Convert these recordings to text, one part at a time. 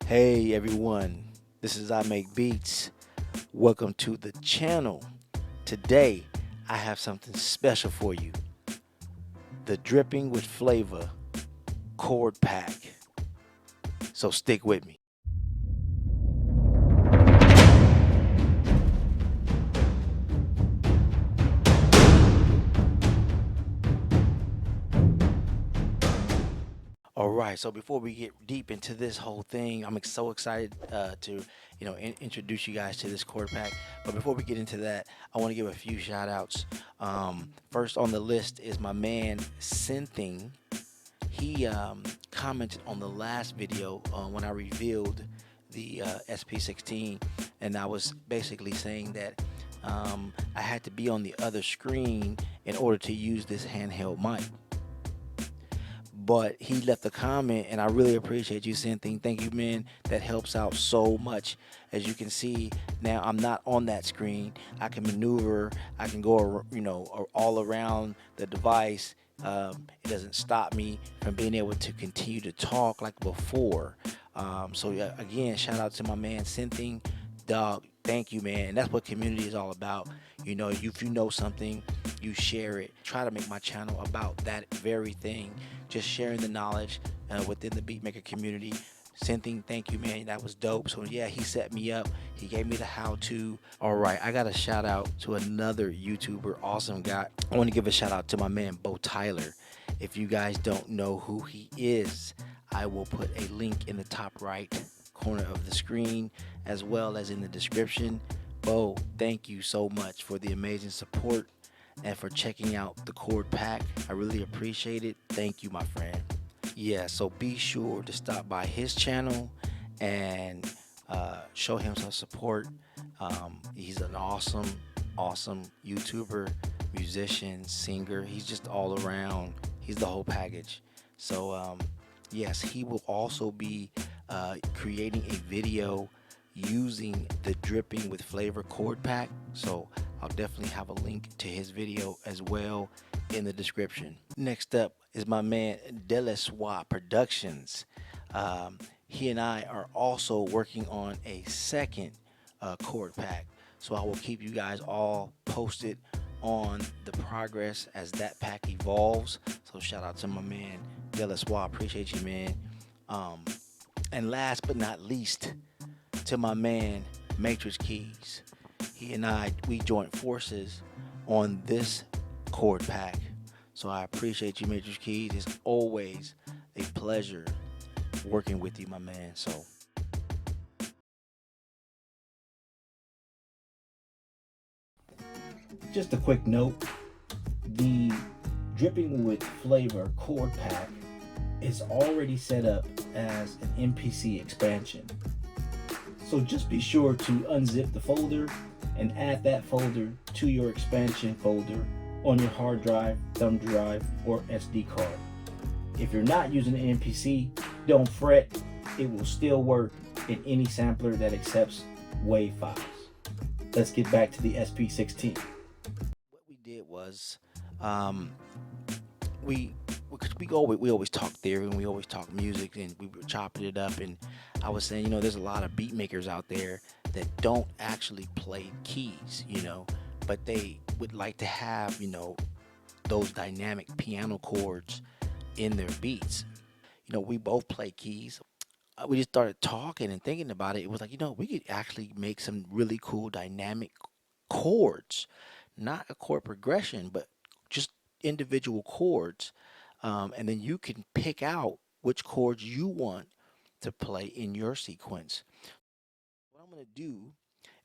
Hey everyone, this is I Make Beats. Welcome to the channel. Today I have something special for you. The Dripping with Flava Chord Pack. So stick with me. All right, so before we get deep into this whole thing, I'm so excited to, introduce you guys to this chord pack. But before we get into that, I want to give a few shout outs. First on the list is my man Synthing. He commented on the last video when I revealed the SP-16, and I was basically saying that I had to be on the other screen in order to use this handheld mic. But he left a comment, and I really appreciate you, Synthing. Thank you, man. That helps out so much. As you can see, now I'm not on that screen. I can maneuver. I can go, all around the device. It doesn't stop me from being able to continue to talk like before. So yeah, again, shout out to my man, Synthing. Dog, thank you, man. And that's what community is all about. If you know something, you share it. Try to make my channel about that very thing, just sharing the knowledge within the beatmaker community. Synthing, thank you, man. That was dope. So yeah, he set me up. He gave me the how-to. All right, I got a shout out to another YouTuber, awesome guy. I want to give a shout out to my man Beau Tyler. If you guys don't know who he is, I will put a link in the top right corner of the screen as well as in the description. Beau, thank you so much for the amazing support and for checking out the chord pack. I really appreciate it. Thank you, my friend. Yeah, so be sure to stop by his channel and show him some support. He's an awesome YouTuber, musician, singer. He's just all around. He's the whole package. So yes, he will also be creating a video using the Dripping with Flava chord pack. So I'll definitely have a link to his video as well in the description. Next up is my man Deleswa Productions. He and I are also working on a second chord pack. So I will keep you guys all posted on the progress as that pack evolves. So shout out to my man Deleswa. Appreciate you, man. And last but not least, to my man MatrixKeys. He and we joined forces on this chord pack. So I appreciate you, MatrixKeys. It's always a pleasure working with you, my man. So just a quick note, the Dripping with Flava chord pack is already set up as an MPC expansion. So just be sure to unzip the folder and add that folder to your expansion folder on your hard drive, thumb drive, or SD card. If you're not using an MPC, don't fret, it will still work in any sampler that accepts WAV files. Let's get back to the SP-16. What we did was, we always talk theory and we always talk music, and we were chopping it up, and I was saying, there's a lot of beat makers out there that don't actually play keys, but they would like to have, those dynamic piano chords in their beats. We both play keys. We just started talking and thinking about it. It was like, we could actually make some really cool dynamic chords, not a chord progression, but just individual chords. And then you can pick out which chords you want to play in your sequence. What I'm going to do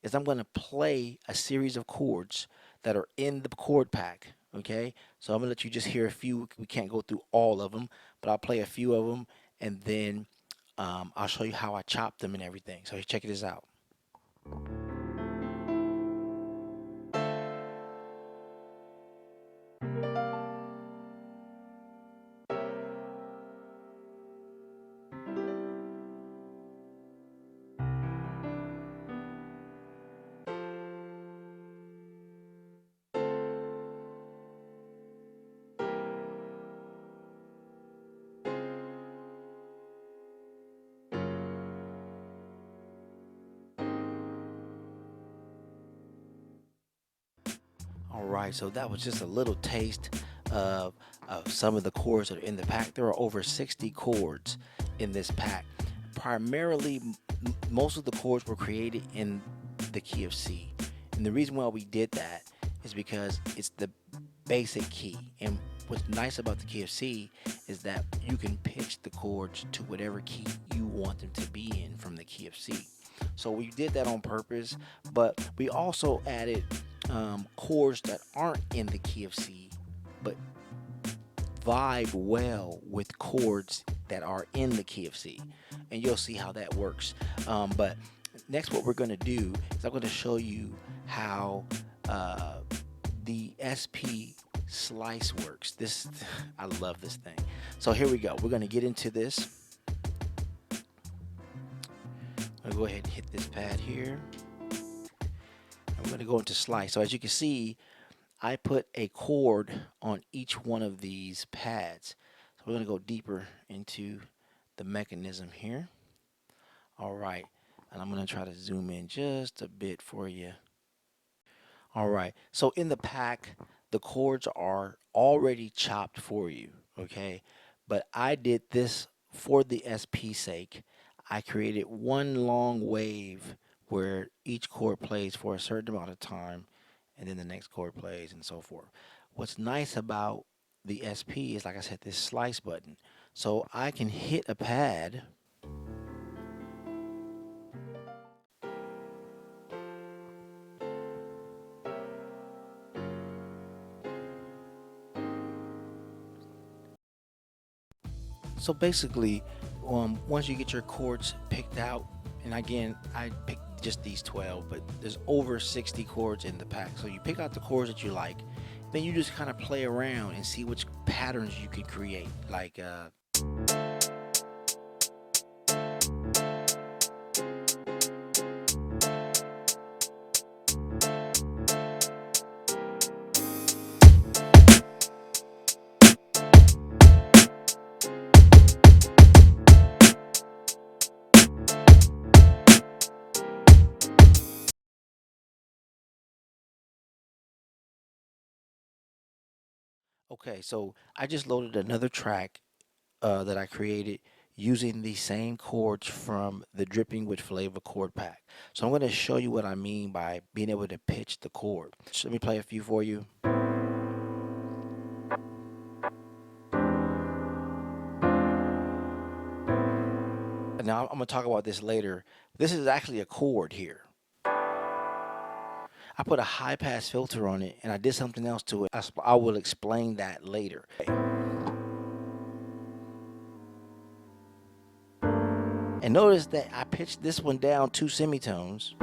is I'm going to play a series of chords that are in the chord pack. Okay, so I'm going to let you just hear a few. We can't go through all of them, but I'll play a few of them, and then I'll show you how I chop them and everything. So check this out. All right, so that was just a little taste of, some of the chords that are in the pack. There are over 60 chords in this pack. Primarily, most of the chords were created in the key of C. And the reason why we did that is because it's the basic key. And what's nice about the key of C is that you can pitch the chords to whatever key you want them to be in from the key of C. So we did that on purpose, but we also added chords that aren't in the key of C, but vibe well with chords that are in the key of C, and you'll see how that works. But next, what we're going to do is I'm going to show you how the SP slice works. This, I love this thing. So here we go. We're going to get into this. I'm going to go ahead and hit this pad here. I'm going to go into slice. So as you can see, I put a chord on each one of these pads. So we're going to go deeper into the mechanism here. All right. And I'm going to try to zoom in just a bit for you. All right. So in the pack, the chords are already chopped for you. Okay. But I did this for the SP sake. I created one long wave where each chord plays for a certain amount of time, and then the next chord plays, and so forth. What's nice about the SP is, like I said, this slice button. So I can hit a pad so basically, once you get your chords picked out, and again, I picked just these 12, but there's over 60 chords in the pack. So you pick out the chords that you like, then you just kind of play around and see which patterns you can create. Like, okay, so I just loaded another track that I created using the same chords from the Dripping with Flava chord pack. So I'm going to show you what I mean by being able to pitch the chord. So let me play a few for you. Now I'm going to talk about this later. This is actually a chord here. I put a high pass filter on it and I did something else to it. I will explain that later. And notice that I pitched this one down 2 semitones.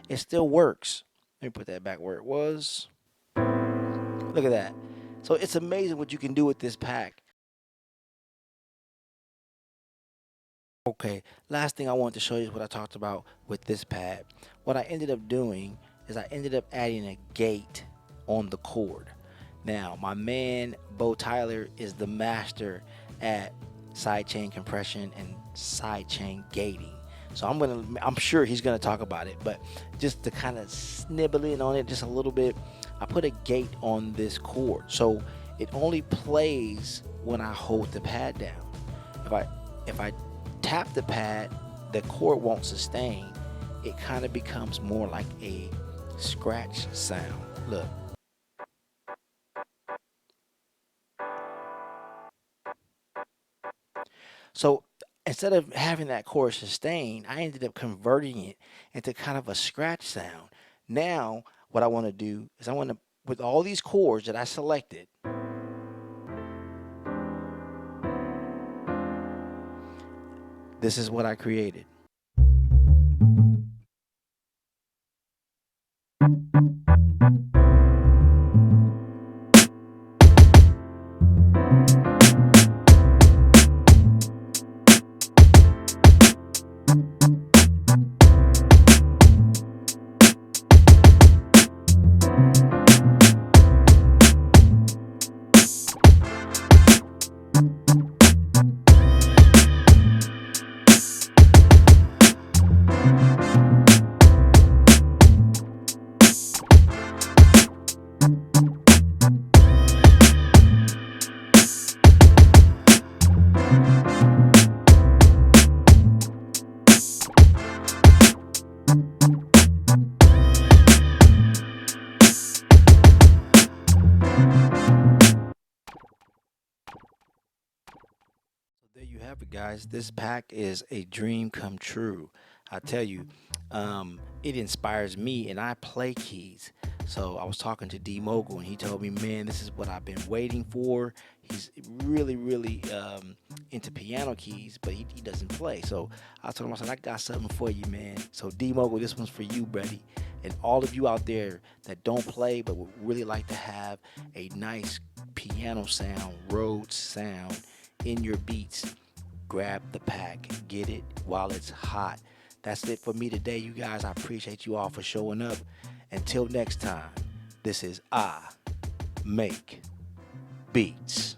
It still works. Let me put that back where it was. Look at that. So it's amazing what you can do with this pack. Okay, last thing I want to show you is what I talked about with this pad. What I ended up doing is I ended up adding a gate on the chord. Now, my man Beau Tyler is the master at sidechain compression and sidechain gating. So I'm sure he's gonna talk about it, but just to kind of snibble in on it just a little bit, I put a gate on this chord. So it only plays when I hold the pad down. If I tap the pad, the chord won't sustain. It kind of becomes more like a scratch sound. Look. So instead of having that chord sustain, I ended up converting it into kind of a scratch sound. Now, what I want to do is I want to, with all these chords that I selected, this is what I created. love it, guys. This pack is a dream come true. I tell you, it inspires me, and I play keys. So I was talking to D Mogul, and he told me, man, this is what I've been waiting for. He's really, really into piano keys, but he doesn't play. So I told him, I said, I got something for you, man. So D Mogul, this one's for you, buddy. And all of you out there that don't play but would really like to have a nice piano sound, Rhodes sound in your beats, grab the pack, get it while it's hot. That's it for me today, you guys. I appreciate you all for showing up. Until next time, this is I Make Beats.